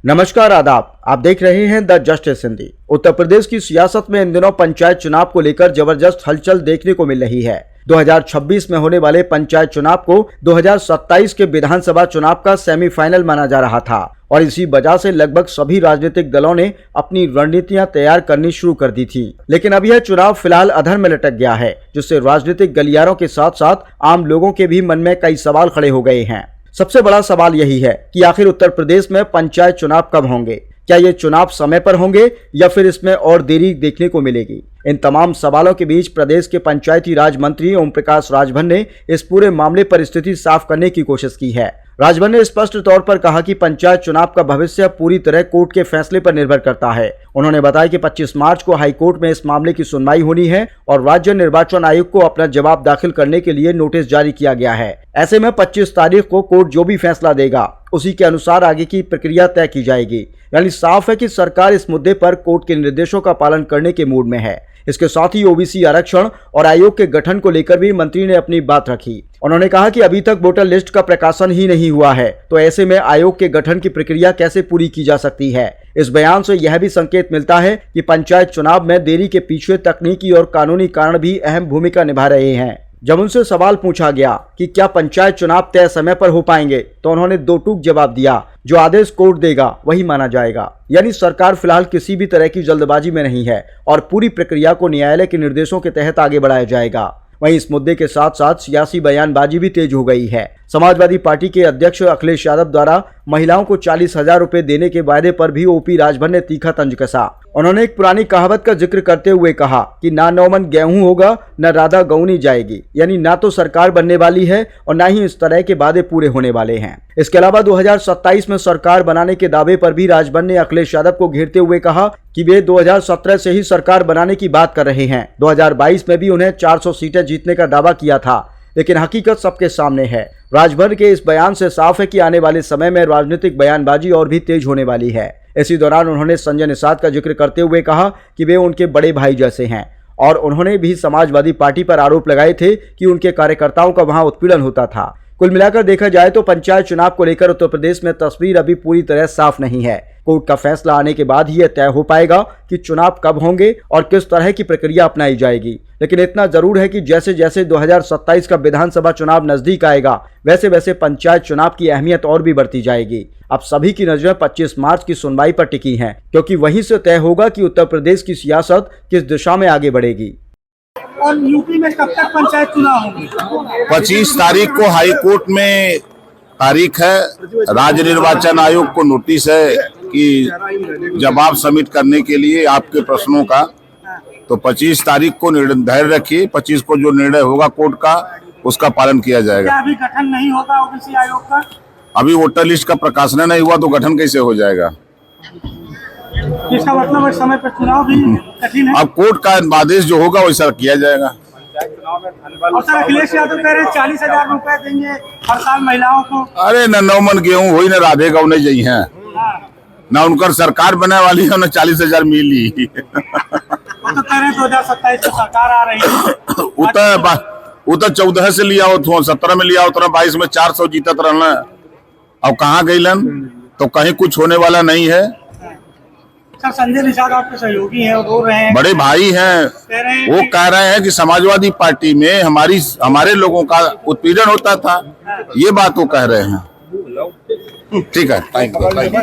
नमस्कार, आदाब। आप देख रहे हैं द जस्टिस हिंदी। उत्तर प्रदेश की सियासत में इन दिनों पंचायत चुनाव को लेकर जबरदस्त हलचल देखने को मिल रही है। 2026 में होने वाले पंचायत चुनाव को 2027 के विधानसभा चुनाव का सेमीफाइनल माना जा रहा था और इसी वजह से लगभग सभी राजनीतिक दलों ने अपनी रणनीतियां तैयार करनी शुरू कर दी थी। लेकिन अब यह चुनाव फिलहाल अधर में लटक गया है, जिससे राजनीतिक गलियारों के साथ साथ आम लोगों के भी मन में कई सवाल खड़े हो गए हैं। सबसे बड़ा सवाल यही है कि आखिर उत्तर प्रदेश में पंचायत चुनाव कब होंगे? क्या ये चुनाव समय पर होंगे या फिर इसमें और देरी देखने को मिलेगी? इन तमाम सवालों के बीच प्रदेश के पंचायती राज मंत्री ओम प्रकाश राजभर ने इस पूरे मामले पर स्थिति साफ करने की कोशिश की है। राजभर ने स्पष्ट तौर पर कहा कि पंचायत चुनाव का भविष्य पूरी तरह कोर्ट के फैसले पर निर्भर करता है। उन्होंने बताया कि 25 मार्च को हाईकोर्ट में इस मामले की सुनवाई होनी है और राज्य निर्वाचन आयोग को अपना जवाब दाखिल करने के लिए नोटिस जारी किया गया है। ऐसे में 25 तारीख को कोर्ट जो भी फैसला देगा उसी के अनुसार आगे की प्रक्रिया तय की जाएगी। यानी साफ है कि सरकार इस मुद्दे पर कोर्ट के निर्देशों का पालन करने के मूड में है। इसके साथ ही ओबीसी आरक्षण और आयोग के गठन को लेकर भी मंत्री ने अपनी बात रखी। उन्होंने कहा कि अभी तक वोटर लिस्ट का प्रकाशन ही नहीं हुआ है, तो ऐसे में आयोग के गठन की प्रक्रिया कैसे पूरी की जा सकती है। इस बयान से यह भी संकेत मिलता है कि पंचायत चुनाव में देरी के पीछे तकनीकी और कानूनी कारण भी अहम भूमिका निभा रहे हैं। जब उनसे सवाल पूछा गया कि क्या पंचायत चुनाव तय समय पर हो पाएंगे, तो उन्होंने दो टूक जवाब दिया, जो आदेश कोर्ट देगा वही माना जाएगा। यानी सरकार फिलहाल किसी भी तरह की जल्दबाजी में नहीं है और पूरी प्रक्रिया को न्यायालय के निर्देशों के तहत आगे बढ़ाया जाएगा। वहीं इस मुद्दे के साथ साथ सियासी बयानबाजी भी तेज हो गई है। समाजवादी पार्टी के अध्यक्ष अखिलेश यादव द्वारा महिलाओं को 40,000 रुपए देने के वायदे पर भी ओपी राजभर ने तीखा तंज कसा। उन्होंने एक पुरानी कहावत का जिक्र करते हुए कहा कि ना 9 मन गेहूं होगा न राधा गौनी जाएगी। यानी ना तो सरकार बनने वाली है और ना ही इस तरह के वादे पूरे होने वाले हैं। इसके अलावा 2027 में सरकार बनाने के दावे पर भी राजभर ने अखिलेश यादव को घेरते हुए कहा कि वे 2017 से ही सरकार बनाने की बात कर रहे हैं। 2022 में भी उन्हें 400 सीटें जीतने का दावा किया था, लेकिन हकीकत सबके सामने है। राजभर के इस बयान से साफ है कि आने वाले समय में राजनीतिक बयानबाजी और भी तेज होने वाली है। इसी दौरान उन्होंने संजय निषाद का जिक्र करते हुए कहा कि वे उनके बड़े भाई जैसे हैं और उन्होंने भी समाजवादी पार्टी पर आरोप लगाए थे कि उनके कार्यकर्ताओं का वहां उत्पीड़न होता था। कुल मिलाकर देखा जाए तो पंचायत चुनाव को लेकर उत्तर प्रदेश में तस्वीर अभी पूरी तरह साफ नहीं है। कोर्ट का फैसला आने के बाद ही यह तय हो पाएगा कि चुनाव कब होंगे और किस तरह की प्रक्रिया अपनाई जाएगी। लेकिन इतना जरूर है कि जैसे जैसे 2027 का विधानसभा चुनाव नजदीक आएगा, वैसे वैसे पंचायत चुनाव की अहमियत और भी बढ़ती जाएगी। अब सभी की नजरें 25 मार्च की सुनवाई पर टिकी हैं, क्योंकि वहीं से तय होगा कि उत्तर प्रदेश की सियासत किस दिशा में आगे बढ़ेगी। और यूपी में कब तक पंचायत चुनाव होंगे? 25 तारीख को हाई कोर्ट में तारीख है। राज्य निर्वाचन आयोग को नोटिस है कि जवाब सबमिट करने के लिए आपके प्रश्नों का, तो 25 तारीख को धैर्य रखिए। 25 को जो निर्णय होगा कोर्ट का, उसका पालन किया जाएगा। क्या अभी गठन नहीं होगा ओबीसी आयोग का? अभी वोटर लिस्ट का प्रकाशन नहीं हुआ तो गठन कैसे हो जाएगा? इसका मतलब है समय पर चुनाव भी कठिन है। अब कोर्ट का आदेश जो होगा वैसा किया जाएगा। और सर, अखिलेश यादव कह रहे हैं 40,000 रुपए देंगे हर साल महिलाओं को। अरे न 9 मन गेहूं हो, न राधे गौने जाई है, न उनकर सरकार बनने वाली है, न 40,000 मिली। वो तो कह रहे हैं 2027 में सरकार आ रही है। वो तो 14 से लिया हो, 17 में लिया हो, 22 में 400 जीतत रहना। अब कहाँ गईलन? तो कहीं कुछ होने वाला नहीं है। सर, संजय निषाद आपके सहयोगी हैं और रो रहे हैं, बड़े भाई हैं, वो कह रहे हैं कि समाजवादी पार्टी में हमारे लोगों का उत्पीड़न होता था। ये बात वो कह रहे हैं। ठीक है, थैंक यू।